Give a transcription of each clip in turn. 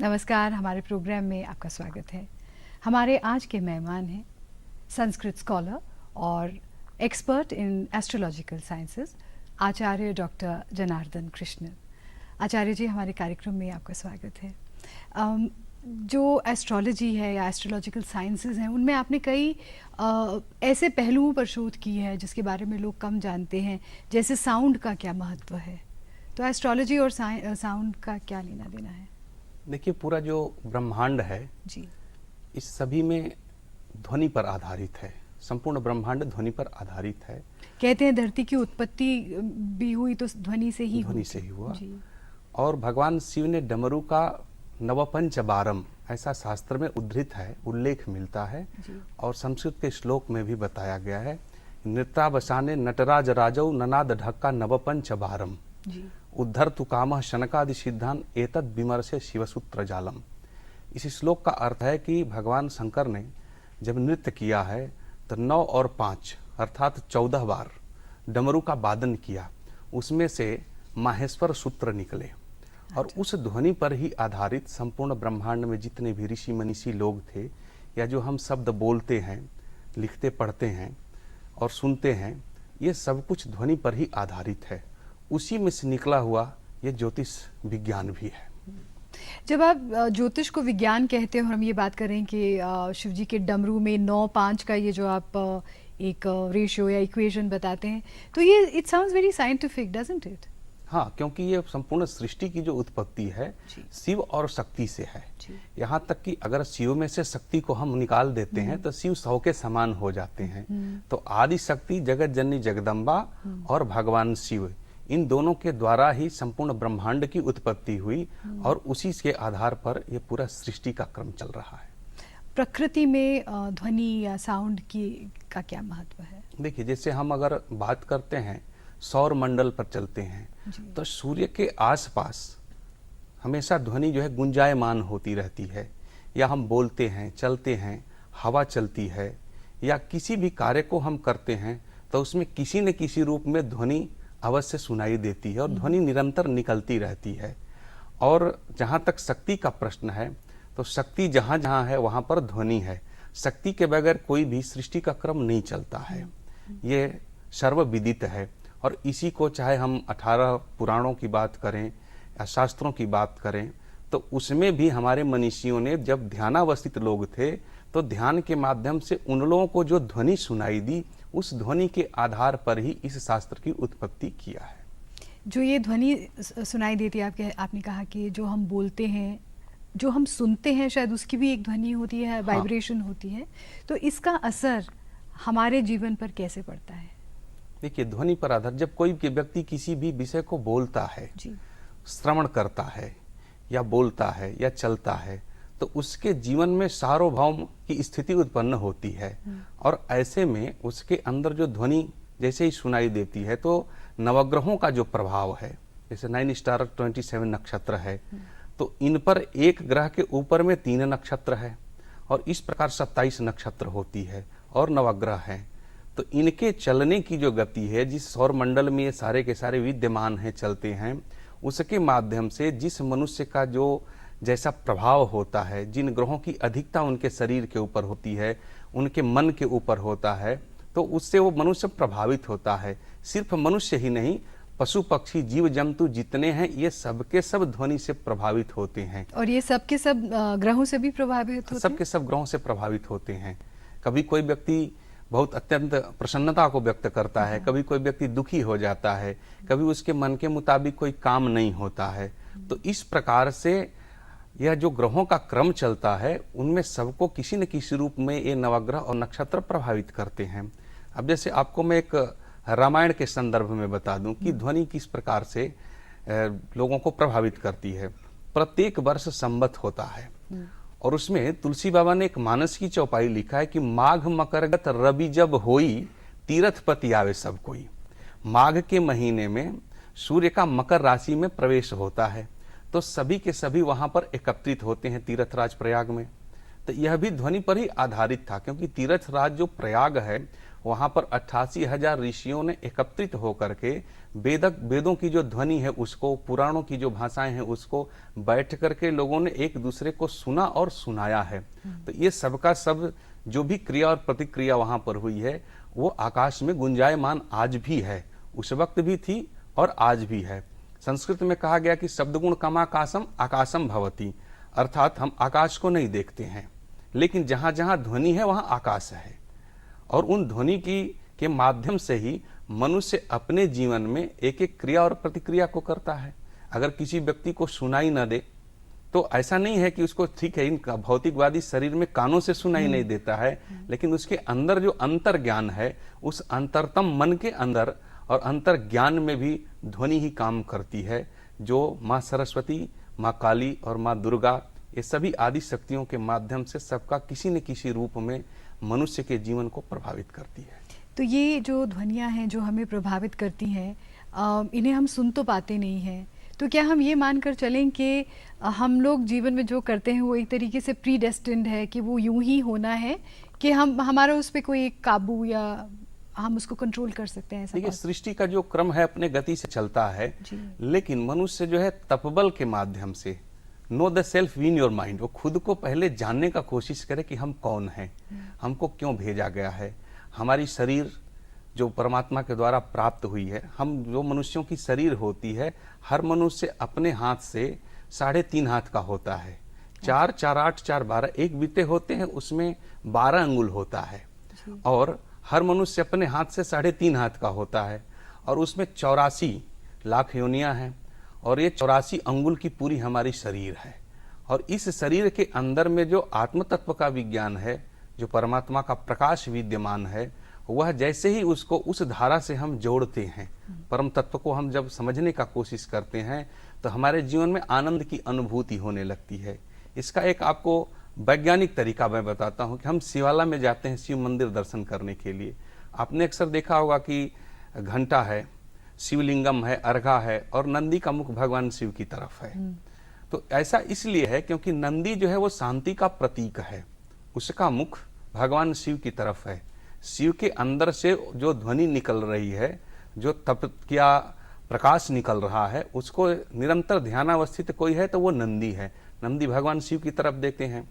नमस्कार, हमारे प्रोग्राम में आपका स्वागत है। हमारे आज के मेहमान हैं संस्कृत स्कॉलर और expert in astrological sciences Acharya doctor Janardan Krishnan. Acharya ji, हमारे कार्यक्रम में आपका स्वागत है। जो एस्ट्रोलॉजी है या एस्ट्रोलॉजिकल साइंसेस हैं, उनमें आपने कई ऐसे पहलुओं पर शोध की है जिसके बारे में लोग कम जानते हैं, जैसे साउंड का क्या महत्व है। तो एस्ट्रोलॉजी और साउंड का क्या लेना देना है? देखिए, पूरा जो ब्रह्मांड है जी, इस सभी में ध्वनि पर आधारित है। संपूर्ण ब्रह्मांड ध्वनि पर आधारित है। कहते हैं धरती की उत्पत्ति भी हुई तो ध्वनि से ही ध्वनि से ही हुआ। जी, और भगवान शिव ने डमरू का नवपंच बारम, ऐसा शास्त्र में उद्धृत है, उल्लेख मिलता है। जी। और संस्कृत के श्लोक में भी बताया गया है, नृत्यावसाने नटराज राजौ ननाद ढक्का नवपंच बारम जी, उद्धर तु कामः शनकादि सिद्धान एतद विमर्शे शिवसूत्र जालम। इस श्लोक का अर्थ है कि भगवान शंकर ने जब नृत्य किया है तो 9 और 5 अर्थात 14 बार डमरू का वादन किया, उसमें से माहेश्वर सूत्र निकले। और उस ध्वनि पर ही आधारित संपूर्ण ब्रह्मांड में जितने भी ऋषि मनीषी लोग थे, या जो हम शब्द बोलते हैं, लिखते पढ़ते हैं और सुनते हैं, ये सब कुछ ध्वनि पर ही आधारित है। उसी में से निकला हुआ ये ज्योतिष विज्ञान भी है। जब आप ज्योतिष को विज्ञान कहते हैं और हम ये बात करें कि शिव जी के डमरू में 9-5 का ये जो आप एक रेशियो या इक्वेशन बताते हैं, तो ये it sounds very scientific, doesn't it? हाँ, क्योंकि ये संपूर्ण सृष्टि की जो उत्पत्ति है शिव और शक्ति से है। यहाँ तक कि अगर शिव में से शक्ति को हम निकाल देते हैं तो शिव 100 के समान हो जाते हैं। तो आदि शक्ति जगत जननी जगदम्बा और भगवान शिव, इन दोनों के द्वारा ही संपूर्ण ब्रह्मांड की उत्पत्ति हुई और उसी के आधार पर ये पूरा सृष्टि का क्रम चल रहा है। प्रकृति में ध्वनि या साउंड की का क्या महत्व है? देखिए, जैसे हम अगर बात करते हैं सौर मंडल पर चलते हैं तो सूर्य के आसपास हमेशा ध्वनि जो है गुंजायमान होती रहती है। या हम बोलते हैं, चलते हैं, हवा चलती है, या किसी भी कार्य को हम करते हैं तो उसमें किसी न किसी रूप में ध्वनि अवश्य सुनाई देती है और ध्वनि निरंतर निकलती रहती है। और जहाँ तक शक्ति का प्रश्न है तो शक्ति जहाँ जहाँ है वहाँ पर ध्वनि है। शक्ति के बगैर कोई भी सृष्टि का क्रम नहीं चलता है, ये सर्वविदित है। और इसी को चाहे हम 18 पुराणों की बात करें या शास्त्रों की बात करें, तो उसमें भी हमारे मनीषियों ने जब ध्यानावस्थित लोग थे तो ध्यान के माध्यम से उन लोगों को जो ध्वनि सुनाई दी, उस ध्वनि के आधार पर ही इस शास्त्र की उत्पत्ति किया है। जो ये ध्वनि सुनाई देती है, आपने कहा कि जो हम बोलते हैं, जो हम सुनते हैं, शायद उसकी भी एक ध्वनि होती है, वाइब्रेशन होती है। तो इसका असर हमारे जीवन पर कैसे पड़ता है? देखिए, ध्वनि पर आधार, जब कोई व्यक्ति किसी भी विषय को बोलता है, श्रवण करता है या बोलता है या चलता है, तो उसके जीवन में सार्वभौम की स्थिति उत्पन्न होती है। और ऐसे में उसके अंदर जो ध्वनि जैसे ही सुनाई देती है तो नवग्रहों का जो प्रभाव है, जैसे 9 स्टार 27 नक्षत्र है, तो इन पर एक ग्रह के ऊपर में 3 नक्षत्र है और इस प्रकार 27 नक्षत्र होती है और नवग्रह हैं। तो इनके चलने की जो गति है, जिस सौर मंडल में ये सारे के सारे विद्यमान हैं, चलते हैं, उसके माध्यम से जिस मनुष्य का जो जैसा प्रभाव होता है, जिन ग्रहों की अधिकता उनके शरीर के ऊपर होती है, उनके मन के ऊपर होता है, तो उससे वो मनुष्य प्रभावित होता है। सिर्फ मनुष्य ही नहीं, पशु पक्षी जीव जंतु जितने हैं, ये सबके सब ध्वनि से प्रभावित होते हैं। और ये सबके सब ग्रहों से भी प्रभावित होते हैं? सबके सब ग्रहों से प्रभावित होते हैं। कभी कोई व्यक्ति बहुत अत्यंत प्रसन्नता को व्यक्त करता है, कभी कोई व्यक्ति दुखी हो जाता है, कभी उसके मन के मुताबिक कोई काम नहीं होता है। तो इस प्रकार से यह जो ग्रहों का क्रम चलता है, उनमें सबको किसी न किसी रूप में ये नवग्रह और नक्षत्र प्रभावित करते हैं। अब जैसे आपको मैं एक रामायण के संदर्भ में बता दूं कि ध्वनि किस प्रकार से लोगों को प्रभावित करती है। प्रत्येक वर्ष संवत होता है और उसमें तुलसी बाबा ने एक मानस की चौपाई लिखा है कि माघ मकरगत रवि जब होई तीर्थपति आवे सब कोई। माघ के महीने में सूर्य का मकर राशि में प्रवेश होता है तो सभी के सभी वहां पर एकत्रित होते हैं तीर्थराज प्रयाग में। तो यह भी ध्वनि पर ही आधारित था, क्योंकि तीर्थराज जो प्रयाग है वहां पर 88,000 ऋषियों ने एकत्रित होकर के वेदों की जो ध्वनि है उसको, पुराणों की जो भाषाएं हैं उसको बैठ करके लोगों ने एक दूसरे को सुना और सुनाया है। तो ये सबका सब जो भी क्रिया और प्रतिक्रिया वहां पर हुई है वो आकाश में गुंजायमान आज भी है, उस वक्त भी थी और आज भी है। संस्कृत में कहा गया कि शब्दगुण कमाकाशम आकाशम भवति, अर्थात हम आकाश को नहीं देखते हैं, लेकिन जहां जहां ध्वनि है वहां आकाश है। और उन ध्वनि के माध्यम से ही मनुष्य अपने जीवन में एक एक क्रिया और प्रतिक्रिया को करता है। अगर किसी व्यक्ति को सुनाई न दे तो ऐसा नहीं है कि उसको, ठीक है, इनका भौतिकवादी शरीर में कानों से सुनाई नहीं देता है, लेकिन उसके अंदर जो अंतर ज्ञान है, उस अंतरतम मन के अंदर और अंतर ज्ञान में भी ध्वनि ही काम करती है, जो माँ सरस्वती, माँ काली और माँ दुर्गा, ये सभी आदि शक्तियों के माध्यम से सबका किसी न किसी रूप में मनुष्य के जीवन को प्रभावित करती है। तो ये जो ध्वनियाँ हैं जो हमें प्रभावित करती हैं, इन्हें हम सुन तो पाते नहीं हैं, तो क्या हम ये मानकर चलें कि हम लोग जीवन में जो करते हैं वो एक तरीके से प्री डेस्टिन्ड है, कि वो यूं ही होना है, कि हमारा उस पर कोई काबू या हम उसको कंट्रोल कर सकते हैं? देखिए, सृष्टि का जो क्रम है अपने गति से चलता है, लेकिन मनुष्य जो है तपबल के माध्यम से, know the self win your mind, वो खुद को पहले जानने का कोशिश करे कि हम कौन हैं, हमको क्यों भेजा गया है। हमारी शरीर जो परमात्मा के द्वारा प्राप्त हुई है, हम जो मनुष्यों की शरीर होती है, हर मनुष्य अपने हाथ से 3.5 हाथ का होता है। 4, 4, 8, 4, 12 एक बीते होते हैं, उसमें 12 अंगुल होता है। और हर मनुष्य अपने हाथ से 3.5 हाथ का होता है, और उसमें 84 लाख योनियां हैं, और ये 84 अंगुल की पूरी हमारी शरीर है। और इस शरीर के अंदर में जो आत्म तत्व का विज्ञान है, जो परमात्मा का प्रकाश विद्यमान है, वह जैसे ही उसको उस धारा से हम जोड़ते हैं, परम तत्व को हम जब समझने का कोशिश करते हैं, तो हमारे जीवन में आनंद की अनुभूति होने लगती है। इसका एक आपको वैज्ञानिक तरीका मैं बताता हूं कि हम शिवाला में जाते हैं शिव मंदिर दर्शन करने के लिए। आपने अक्सर देखा होगा कि घंटा है, शिवलिंगम है, अर्घा है, और नंदी का मुख भगवान शिव की तरफ है। तो ऐसा इसलिए है क्योंकि नंदी जो है वो शांति का प्रतीक है, उसका मुख भगवान शिव की तरफ है। शिव के अंदर से जो ध्वनि निकल रही है, जो तप क्या प्रकाश निकल रहा है, उसको निरंतर ध्यानावस्थित कोई है तो वो नंदी है। नंदी भगवान शिव की तरफ देखते हैं।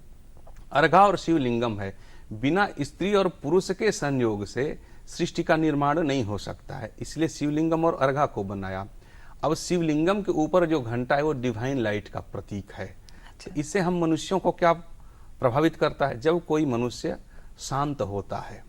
अर्घा और शिवलिंगम है। बिना स्त्री और पुरुष के संयोग से सृष्टि का निर्माण नहीं हो सकता है, इसलिए शिवलिंगम और अर्घा को बनाया। अब शिवलिंगम के ऊपर जो घंटा है वो डिवाइन लाइट का प्रतीक है। अच्छा। इससे हम मनुष्यों को क्या प्रभावित करता है? जब कोई मनुष्य शांत होता है,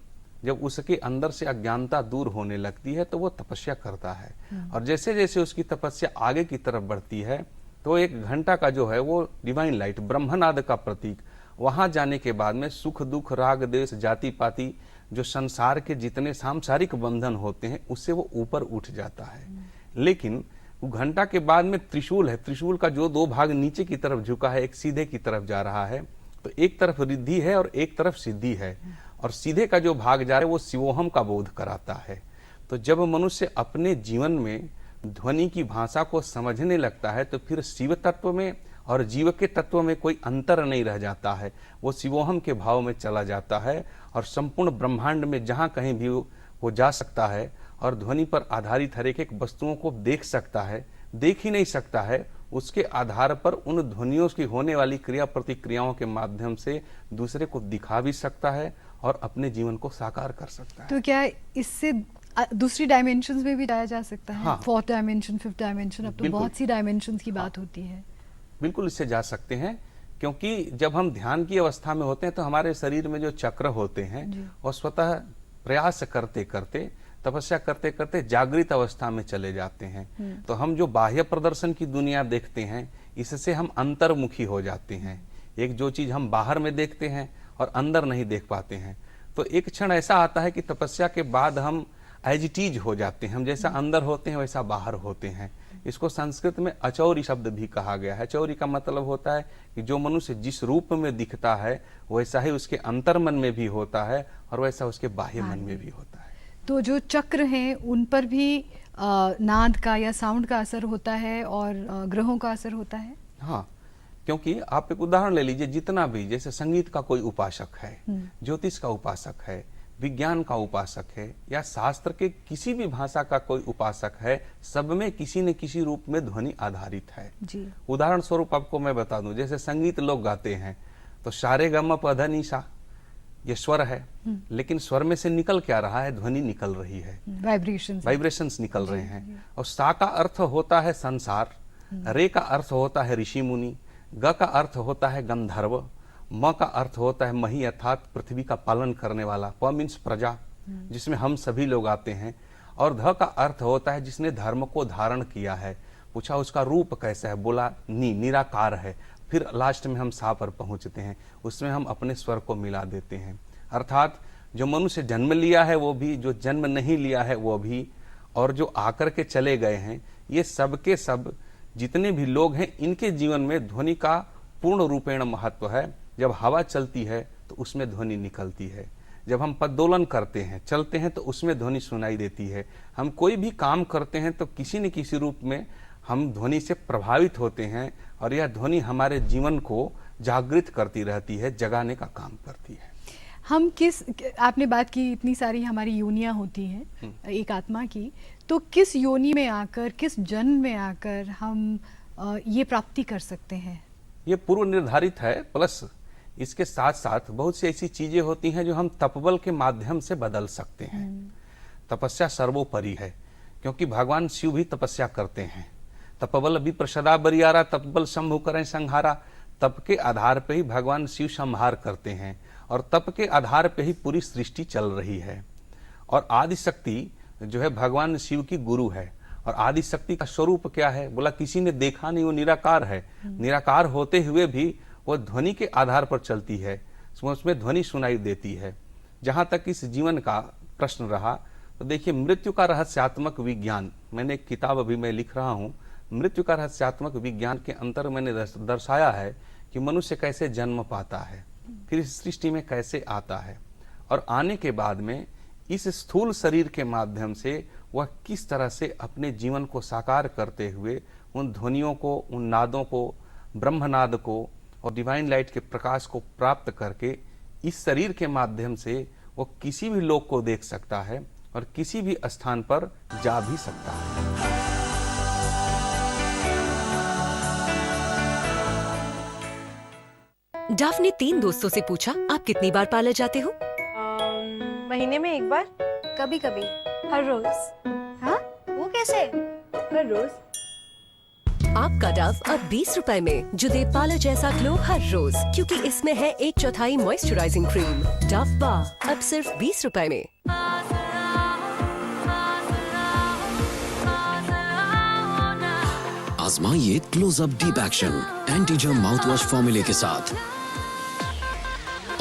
जब उसके अंदर से अज्ञानता दूर होने लगती है, तो वो तपस्या करता है। और जैसे जैसे उसकी तपस्या आगे की तरफ बढ़ती है, तो एक घंटा का जो है वो डिवाइन लाइट, ब्रह्मनाद का प्रतीक, वहां जाने के बाद में सुख दुख राग देश जाति पाति जो संसार के जितने सांसारिक बंधन होते हैं, उससे वो ऊपर उठ जाता है। लेकिन घंटा के बाद में त्रिशूल है, त्रिशूल का जो 2 भाग नीचे की तरफ झुका है, एक सीधे की तरफ जा रहा है, तो एक तरफ रिद्धि है और एक तरफ सिद्धि है। और सीधे का जो भाग जा रहा है वो शिवोहम का बोध कराता है। तो जब मनुष्य अपने जीवन में ध्वनि की भाषा को समझने लगता है, तो फिर शिव तत्व में और जीव के तत्व में कोई अंतर नहीं रह जाता है, वो शिवोहम के भाव में चला जाता है और संपूर्ण ब्रह्मांड में जहाँ कहीं भी वो जा सकता है और ध्वनि पर आधारित हर एक वस्तुओं को देख सकता है। देख ही नहीं सकता है, उसके आधार पर उन ध्वनियों की होने वाली क्रिया प्रतिक्रियाओं के माध्यम से दूसरे को दिखा भी सकता है और अपने जीवन को साकार कर सकता है। तो क्या इससे दूसरी डायमेंशंस में भी जाया जा सकता है? हाँ। 4th डायमेंशन, 5th डायमेंशन, अब तो बहुत सी डायमेंशंस की बात होती है। बिल्कुल इससे जा सकते हैं, क्योंकि जब हम ध्यान की अवस्था में होते हैं तो हमारे शरीर में जो चक्र होते हैं वो स्वतः प्रयास करते करते, तपस्या करते करते जागृत अवस्था में चले जाते हैं। तो हम जो बाह्य प्रदर्शन की दुनिया देखते हैं, इससे हम अंतर्मुखी हो जाते हैं। एक जो चीज हम बाहर में देखते हैं और अंदर नहीं देख पाते हैं, तो एक क्षण ऐसा आता है कि तपस्या के बाद हम एज इट इज हो जाते हैं, हम जैसा अंदर होते हैं वैसा बाहर होते हैं। इसको संस्कृत में अचौरी शब्द भी कहा गया है। अचौरी का मतलब होता है कि जो मनुष्य जिस रूप में दिखता है वैसा ही उसके अंतर्मन में भी होता है और वैसा उसके बाह्य मन में भी होता है। तो जो चक्र हैं उन पर भी नाद का या साउंड का असर होता है और ग्रहों का असर होता है? हाँ, क्योंकि आप एक उदाहरण ले लीजिए, जितना भी, जैसे संगीत का कोई उपासक है, ज्योतिष का उपासक है, विज्ञान का उपासक है या शास्त्र के किसी भी भाषा का कोई उपासक है, सब में किसी न किसी रूप में ध्वनि आधारित है जी। उदाहरण स्वरूप आपको मैं बता दूं, जैसे संगीत लोग गाते हैं तो सारे गम प ध नि सा, ये स्वर है, लेकिन स्वर में से निकल क्या रहा है? ध्वनि निकल रही है, वाइब्रेशंस निकल रहे हैं। और सा का अर्थ होता है संसार, रे का अर्थ होता है ऋषि मुनि, ग का अर्थ होता है गंधर्व, म का अर्थ होता है मही अर्थात पृथ्वी का पालन करने वाला, प मीन्स प्रजा जिसमें हम सभी लोग आते हैं, और ध का अर्थ होता है जिसने धर्म को धारण किया है। पूछा उसका रूप कैसा है? बोला निराकार है। फिर लास्ट में हम सा पर पहुंचते हैं, उसमें हम अपने स्वर को मिला देते हैं। अर्थात जो मनुष्य जन्म लिया है वो भी, जो जन्म नहीं लिया है वो भी, और जो आकर के चले गए हैं, ये सब के सब जितने भी लोग हैं, इनके जीवन में ध्वनि का पूर्ण रूपेण महत्व है। जब हवा चलती है तो उसमें ध्वनि निकलती है, जब हम पदोलन करते हैं, चलते हैं, तो उसमें ध्वनि सुनाई देती है। हम कोई भी काम करते हैं तो किसी न किसी रूप में हम ध्वनि से प्रभावित होते हैं, और यह ध्वनि हमारे जीवन को जागृत करती रहती है, जगाने का काम करती है। हम आपने बात की इतनी सारी हमारी योनियां होती हैं एक आत्मा की, तो किस योनि में आकर, किस जन्म में आकर हम ये प्राप्ति कर सकते हैं? ये पूर्व निर्धारित है, प्लस इसके साथ साथ बहुत सी ऐसी चीजें होती हैं जो हम तपबल के माध्यम से बदल सकते हैं। तपस्या सर्वोपरि है, क्योंकि भगवान शिव भी तपस्या करते हैं। तपबल विप्रसदा बरियारा, तपबल शंभु करें संहारा। तप के आधार पे ही भगवान शिव संहार करते हैं, और तप के आधार पे ही पूरी सृष्टि चल रही है। और आदि शक्ति जो है भगवान शिव की गुरु है। और आदि शक्ति का स्वरूप क्या है? बोला किसी ने देखा नहीं, वो निराकार है। निराकार होते हुए भी वो ध्वनि के आधार पर चलती है, उसमें ध्वनि सुनाई देती है। जहां तक इस जीवन का प्रश्न रहा, तो देखिए मृत्यु का रहस्यात्मक विज्ञान, मैंने एक किताब अभी मैं लिख रहा हूं, मृत्यु का रहस्यात्मक विज्ञान के अंतर मैंने दर्शाया है कि मनुष्य कैसे जन्म पाता है, फिर इस सृष्टि में कैसे आता है, और आने के बाद में इस स्थूल शरीर के माध्यम से वह किस तरह से अपने जीवन को साकार करते हुए उन ध्वनियों को, उन नादों को, ब्रह्मनाद को और डिवाइन लाइट के प्रकाश को प्राप्त करके इस शरीर के माध्यम से वो किसी भी लोक को देख सकता है और किसी भी स्थान पर जा भी सकता है। डव ने 3 दोस्तों से पूछा, आप कितनी बार पार्लर जाते हो? महीने में 1 बार, कभी कभी हर रोज। हाँ, वो कैसे? हर रोज। आपका डव अब 20 रुपए में, जो दे पार्लर जैसा ग्लो हर रोज, क्योंकि इसमें है 1/4 मॉइस्चराइजिंग क्रीम। डव बार अब सिर्फ 20 रुपए में। आजमाइए Closeup deep action anti germ mouthwash फॉर्मूले के साथ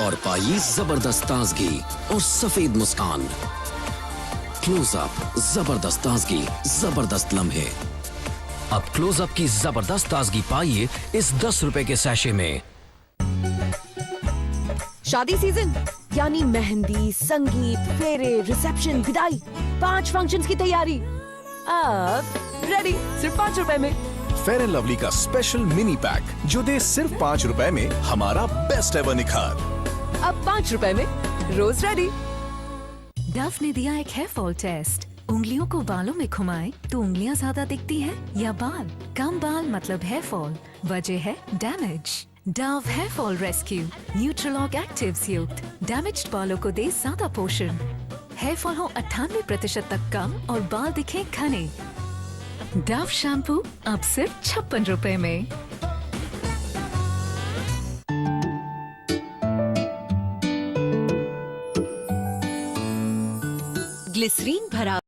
और पाइए जबरदस्त ताजगी और सफेद मुस्कान। क्लोजअप जबरदस्त ताजगी, जबरदस्त लम्हे। अब क्लोजअप की जबरदस्त ताजगी पाइए इस 10 रुपए के सैशे में। शादी सीजन यानी मेहंदी, संगीत, फेरे, रिसेप्शन, विदाई, 5 फंक्शंस की तैयारी अब रेडी सिर्फ 5 रुपए में। फेयर एंड लवली का स्पेशल मिनी पैक जो दे सिर्फ 5 रुपए में हमारा बेस्ट एवर निखार। अब 5 रुपए में रोज रेडी। डव ने दिया एक हेयर फॉल टेस्ट। उंगलियों को बालों में घुमाएं तो उंगलियां ज्यादा दिखती हैं या बाल? कम बाल मतलब हेयर फॉल, वजह है damage. Dove hair fall rescue nutrilock actives युक्त डैमेज्ड बालों को दे ज्यादा पोषण। हेयर फॉल हो 98% तक कम और बाल दिखे घने। डव शैम्पू अब सिर्फ 56 रुपए में। ग्लिसरीन भरा